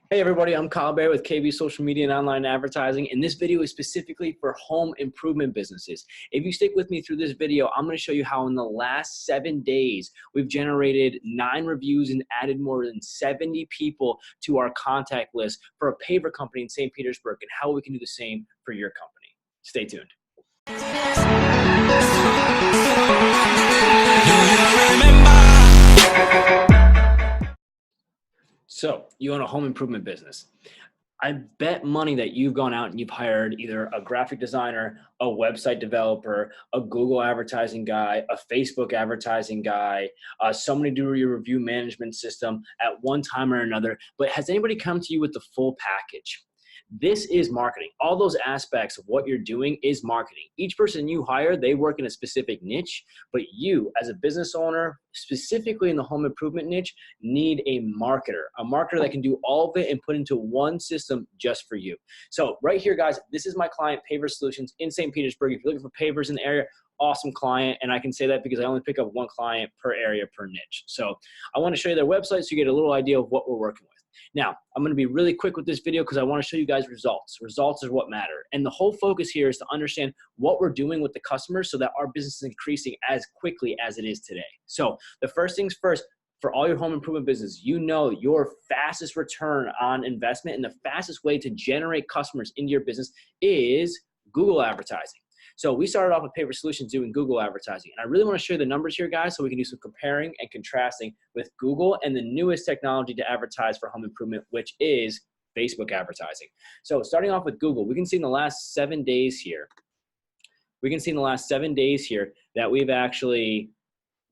Hey everybody, I'm Kyle Bear with KB Social Media and Online Advertising, and this video is specifically for home improvement businesses. If you stick with me through this video, I'm going to show you how in the last 7 days we've generated 9 reviews and added more than 70 people to our contact list for a paver company in St. Petersburg, and how we can do the same for your company. Stay tuned. So you own a home improvement business. I bet money that you've gone out and you've hired either a graphic designer, a website developer, a Google advertising guy, a Facebook advertising guy, somebody to do your review management system at one time or another. But has anybody come to you with the full package? This is marketing. All those aspects of what you're doing is marketing. Each person you hire, they work in a specific niche, but you as a business owner, specifically in the home improvement niche, need a marketer that can do all of it and put into one system just for you. So right here, guys, this is my client, Paver Solutions in St. Petersburg. If you're looking for pavers in the area, awesome client. And I can say that because I only pick up one client per area per niche. So I want to show you their website so you get a little idea of what we're working with. Now, I'm going to be really quick with this video because I want to show you guys results. Results is what matter. And the whole focus here is to understand what we're doing with the customers so that our business is increasing as quickly as it is today. So the first things first, for all your home improvement business, you know your fastest return on investment and the fastest way to generate customers into your business is Google advertising. So we started off with Paver Solutions doing Google advertising. And I really want to show you the numbers here, guys, so we can do some comparing and contrasting with Google and the newest technology to advertise for home improvement, which is Facebook advertising. So starting off with Google, we can see in the last 7 days here, that we've actually,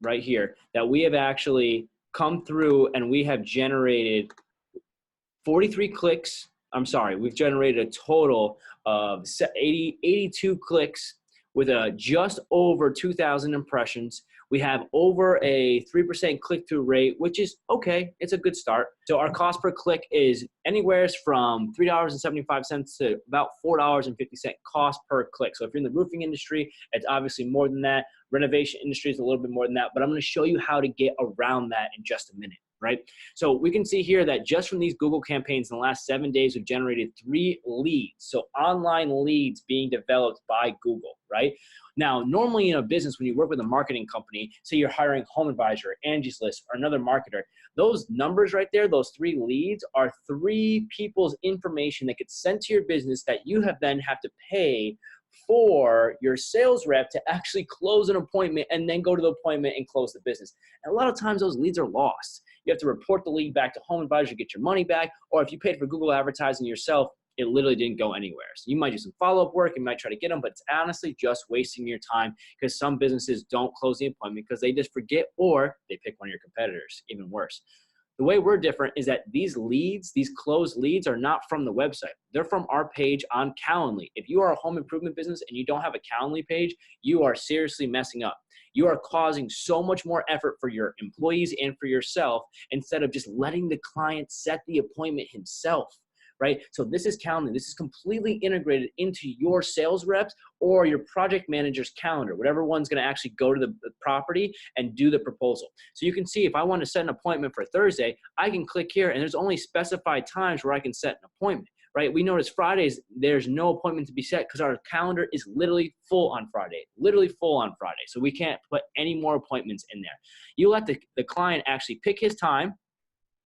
right here, that we have actually come through and we have generated 43 clicks. I'm sorry, we've generated a total of 82 clicks with just over 2,000 impressions. We have over a 3% click-through rate, which is okay. It's a good start. So our cost per click is anywhere from $3.75 to about $4.50 cost per click. So if you're in the roofing industry, it's obviously more than that. Renovation industry is a little bit more than that, but I'm going to show you how to get around that in just a minute. Right? So we can see here that just from these Google campaigns in the last 7 days, we've generated 3 leads. So online leads being developed by Google, right? Now, normally in a business, when you work with a marketing company, say you're hiring Home Advisor, Angie's List, or another marketer, those numbers right there, those 3 leads are 3 people's information that gets sent to your business that you then have to pay for your sales rep to actually close an appointment and then go to the appointment and close the business. And a lot of times those leads are lost. You have to report the lead back to Home Advisor to get your money back, or if you paid for Google advertising yourself, it literally didn't go anywhere. So you might do some follow-up work, you might try to get them, but it's honestly just wasting your time because some businesses don't close the appointment because they just forget or they pick one of your competitors, even worse. The way we're different is that these leads, these closed leads are not from the website. They're from our page on Calendly. If you are a home improvement business and you don't have a Calendly page, you are seriously messing up. You are causing so much more effort for your employees and for yourself instead of just letting the client set the appointment himself. Right? So this is Calendly. This is completely integrated into your sales reps or your project manager's calendar, whatever one's going to actually go to the property and do the proposal. So you can see if I want to set an appointment for Thursday, I can click here and there's only specified times where I can set an appointment. Right? We notice Fridays, there's no appointment to be set because our calendar is literally full on Friday, So we can't put any more appointments in there. You let the client actually pick his time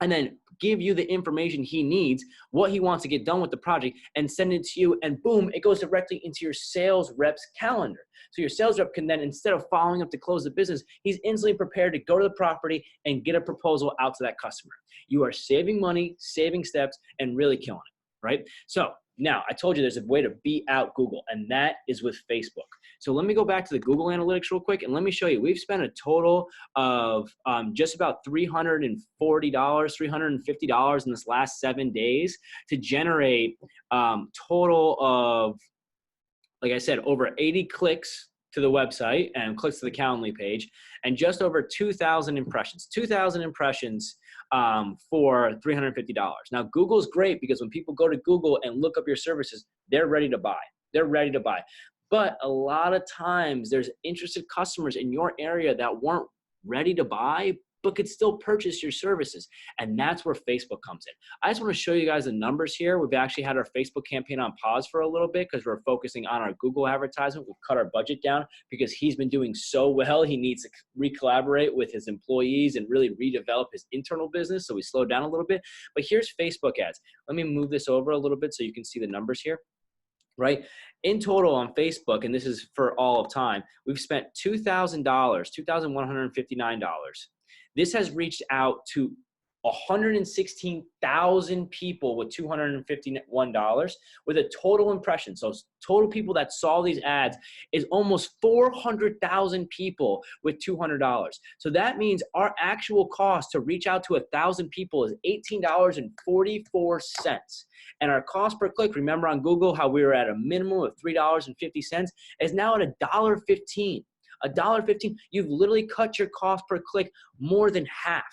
and then give you the information he needs, what he wants to get done with the project, and send it to you, and boom, it goes directly into your sales rep's calendar. So your sales rep can then, instead of following up to close the business, he's instantly prepared to go to the property and get a proposal out to that customer. You are saving money, saving steps, and really killing it, right? So now, I told you there's a way to beat out Google, and that is with Facebook. So let me go back to the Google Analytics real quick, and let me show you. We've spent a total of just about $340, $350 in this last 7 days to generate total of, like I said, over 80 clicks to the website and clicks to the Calendly page, and just over 2,000 impressions. 2,000 impressions for $350. Now, Google's great because when people go to Google and look up your services, they're ready to buy. They're ready to buy. But a lot of times there's interested customers in your area that weren't ready to buy, but could still purchase your services. And that's where Facebook comes in. I just want to show you guys the numbers here. We've actually had our Facebook campaign on pause for a little bit because we're focusing on our Google advertisement. We've cut our budget down because he's been doing so well. He needs to re-collaborate with his employees and really redevelop his internal business. So we slowed down a little bit. But here's Facebook ads. Let me move this over a little bit so you can see the numbers here. Right? In total on Facebook, and this is for all of time, we've spent $2,000, $2,159. This has reached out to 116,000 people with $251 with a total impression. So total people that saw these ads is almost 400,000 people with $200. So that means our actual cost to reach out to 1,000 people is $18.44. And our cost per click, remember on Google how we were at a minimum of $3.50, is now at $1.15. $1.15. You've literally cut your cost per click more than half.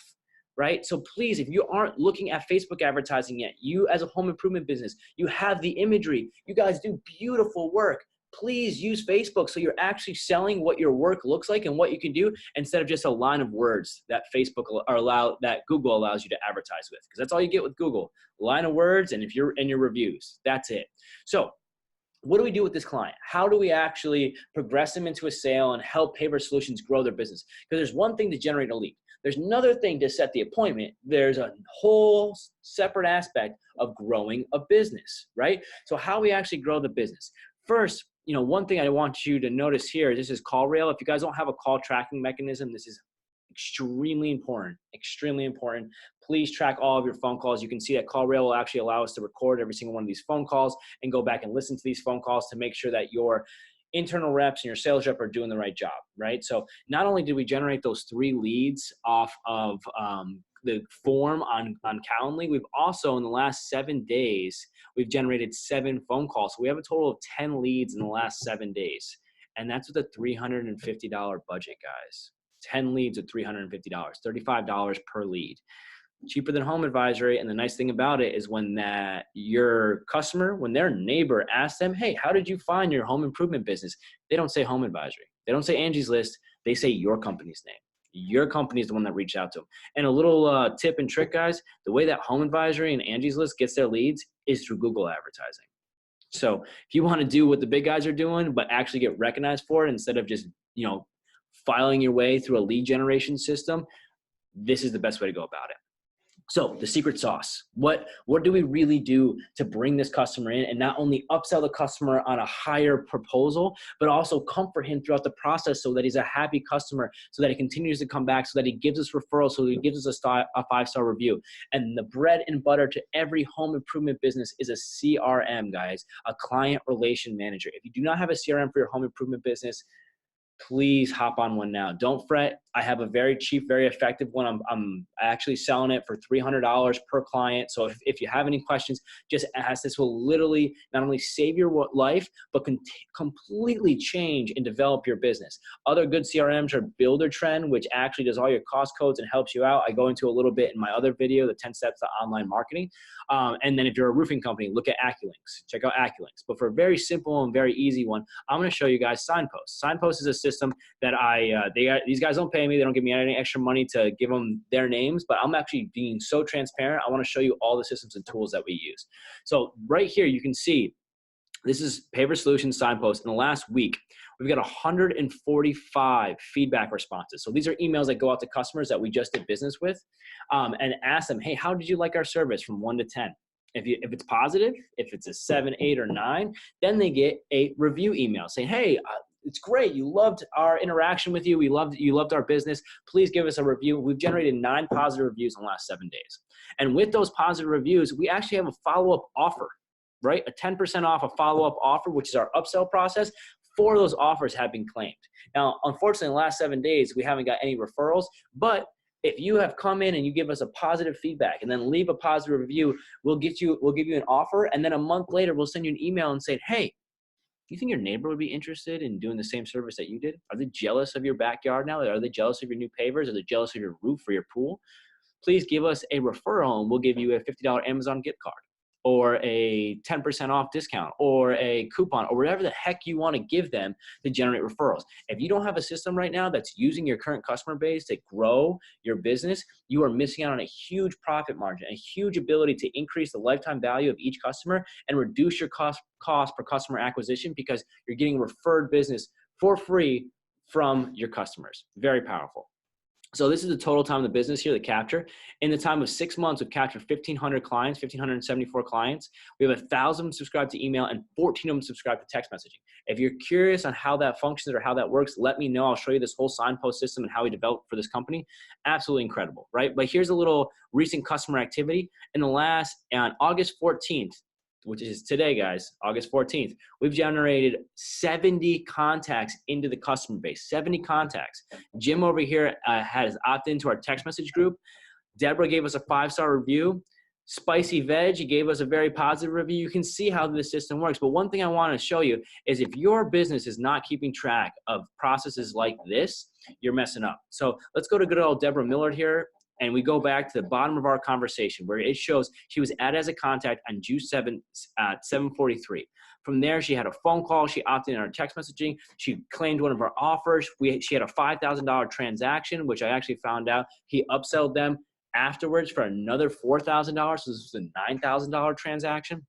Right? So please, if you aren't looking at Facebook advertising yet, you as a home improvement business, you have the imagery, you guys do beautiful work. Please use Facebook so you're actually selling what your work looks like and what you can do instead of just a line of words that that Google allows you to advertise with. Because that's all you get with Google. Line of words and if you're in your reviews. That's it. So what do we do with this client? How do we actually progress them into a sale and help Paver Solutions grow their business? Because there's one thing to generate a lead. There's another thing to set the appointment. There's a whole separate aspect of growing a business, right? So how we actually grow the business. First, one thing I want you to notice here, this is call rail. If you guys don't have a call tracking mechanism, this is extremely important, extremely important. Please track all of your phone calls. You can see that call rail will actually allow us to record every single one of these phone calls and go back and listen to these phone calls to make sure that your internal reps and your sales rep are doing the right job, right? So not only did we generate those 3 leads off of the form on Calendly, we've also in the last 7 days, we've generated 7 phone calls. So we have a total of 10 leads in the last 7 days. And that's with a $350 budget, guys. 10 leads at $350, $35 per lead. Cheaper than home advisory. And the nice thing about it is when your customer, when their neighbor asks them, hey, how did you find your home improvement business? They don't say home advisory. They don't say Angie's List. They say your company's name. Your company is the one that reached out to them. And a little tip and trick, guys, the way that home advisory and Angie's List gets their leads is through Google advertising. So if you want to do what the big guys are doing, but actually get recognized for it instead of just, filing your way through a lead generation system, this is the best way to go about it. So the secret sauce, what do we really do to bring this customer in and not only upsell the customer on a higher proposal, but also comfort him throughout the process so that he's a happy customer, so that he continues to come back, so that he gives us referrals, so that he gives us a 5-star review. And the bread and butter to every home improvement business is a CRM, guys, a client relation manager. If you do not have a CRM for your home improvement business, please hop on one now. Don't fret. I have a very cheap, very effective one. I'm actually selling it for $300 per client. So if you have any questions, just ask. This will literally not only save your life, but can completely change and develop your business. Other good CRMs are Builder Trend, which actually does all your cost codes and helps you out. I go into a little bit in my other video, the 10 steps to online marketing. And then if you're a roofing company, look at AccuLinks. Check out AccuLinks. But for a very simple and very easy one, I'm going to show you guys Signpost. Signpost is a system that these guys don't pay me. They don't give me any extra money to give them their names, but I'm actually being so transparent. I want to show you all the systems and tools that we use. So right here, you can see this is Paver Solutions Signpost. In the last week, we've got 145 feedback responses. So these are emails that go out to customers that we just did business with and ask them, hey, how did you like our service from 1 to 10? If it's positive, if it's a 7, 8, or 9, then they get a review email saying, hey, it's great. You loved our interaction with you. You loved our business. Please give us a review. We've generated 9 positive reviews in the last 7 days. And with those positive reviews, we actually have a follow-up offer, right? A 10% off a follow-up offer, which is our upsell process. 4 of those offers have been claimed. Now, unfortunately, in the last 7 days, we haven't got any referrals, but if you have come in and you give us a positive feedback and then leave a positive review, we'll give you an offer. And then a month later, we'll send you an email and say, hey, you think your neighbor would be interested in doing the same service that you did? Are they jealous of your backyard now? Are they jealous of your new pavers? Are they jealous of your roof or your pool? Please give us a referral and we'll give you a $50 Amazon gift card. or a 10% off discount or a coupon or whatever the heck you want to give them to generate referrals. If you don't have a system right now that's using your current customer base to grow your business, you are missing out on a huge profit margin, a huge ability to increase the lifetime value of each customer and reduce your cost per customer acquisition because you're getting referred business for free from your customers. Very powerful. So this is the total time of the business here, the capture. In the time of 6 months, we've captured 1,500 clients, 1,574 clients. We have 1,000 subscribed to email and 14 of them subscribed to text messaging. If you're curious on how that functions or how that works, let me know. I'll show you this whole signpost system and how we developed for this company. Absolutely incredible, right? But here's a little recent customer activity. On August 14th, which is today, guys, August 14th, we've generated 70 contacts into the customer base, 70 contacts. Jim over here has opted into our text message group. Deborah gave us a 5-star review. Spicy Veg, he gave us a very positive review. You can see how this system works. But one thing I want to show you is if your business is not keeping track of processes like this, you're messing up. So let's go to good old Deborah Millard here. And we go back to the bottom of our conversation where it shows she was added as a contact on June 7th at 7:43. From there, she had a phone call. She opted in our text messaging. She claimed one of our offers. She had a $5,000 transaction, which I actually found out he upselled them afterwards for another $4,000. So this was a $9,000 transaction.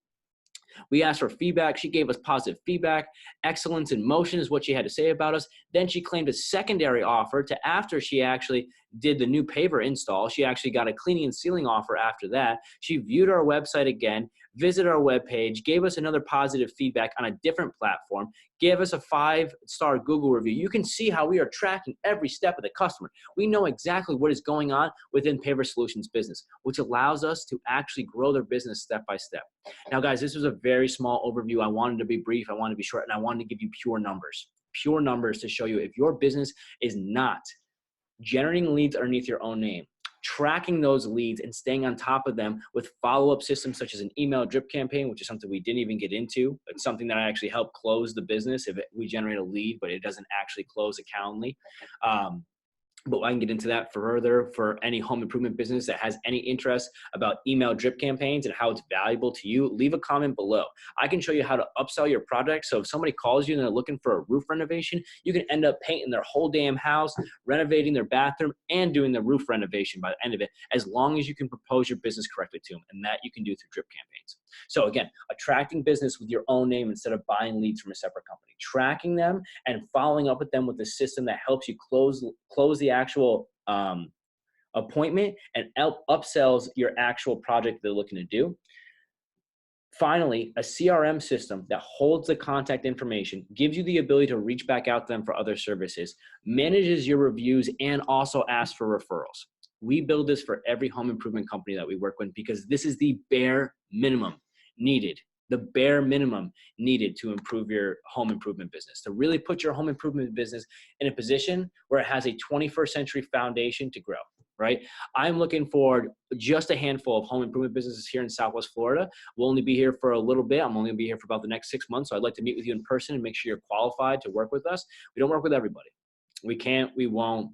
We asked for feedback. She gave us positive feedback. Excellence in motion is what she had to say about us. Then she claimed a secondary offer to after she actually did the new paver install. She actually got a cleaning and sealing offer after that. She viewed our website again, visited our webpage, gave us another positive feedback on a different platform, gave us a 5-star Google review. You can see how we are tracking every step of the customer. We know exactly what is going on within Paver Solutions business, which allows us to actually grow their business step by step. Now, guys, this was a very small overview. I wanted to be brief. I wanted to be short, and I wanted to give you pure numbers to show you if your business is not generating leads underneath your own name, tracking those leads and staying on top of them with follow-up systems such as an email drip campaign, which is something we didn't even get into. It's something that I actually help close the business if we generate a lead, but it doesn't actually close a Calendly. But I can get into that further for any home improvement business that has any interest about email drip campaigns and how it's valuable to you. Leave a comment below. I can show you how to upsell your project. So if somebody calls you and they're looking for a roof renovation, you can end up painting their whole damn house, renovating their bathroom, and doing the roof renovation by the end of it, as long as you can propose your business correctly to them. And that you can do through drip campaigns. So again, attracting business with your own name instead of buying leads from a separate company, tracking them and following up with them with a system that helps you close the actual appointment and upsells your actual project they're looking to do. Finally, a CRM system that holds the contact information, gives you the ability to reach back out to them for other services, manages your reviews, and also asks for referrals. We build this for every home improvement company that we work with because this is the bare minimum needed. The bare minimum needed to improve your home improvement business, to really put your home improvement business in a position where it has a 21st century foundation to grow, right? I'm looking for just a handful of home improvement businesses here in Southwest Florida. We'll only be here for a little bit. I'm only gonna be here for about the next 6 months. So I'd like to meet with you in person and make sure you're qualified to work with us. We don't work with everybody. We can't, we won't.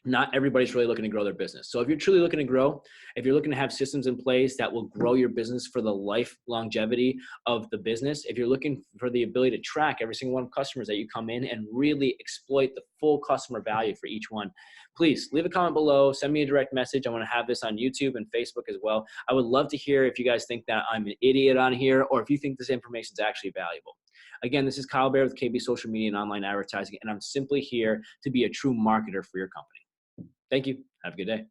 Not everybody's really looking to grow their business. So if you're truly looking to grow, if you're looking to have systems in place that will grow your business for the life longevity of the business, if you're looking for the ability to track every single one of customers that you come in and really exploit the full customer value for each one, please leave a comment below, send me a direct message. I want to have this on YouTube and Facebook as well. I would love to hear if you guys think that I'm an idiot on here or if you think this information is actually valuable. Again, this is Kyle Bear with KB Social Media and Online Advertising, and I'm simply here to be a true marketer for your company. Thank you. Have a good day.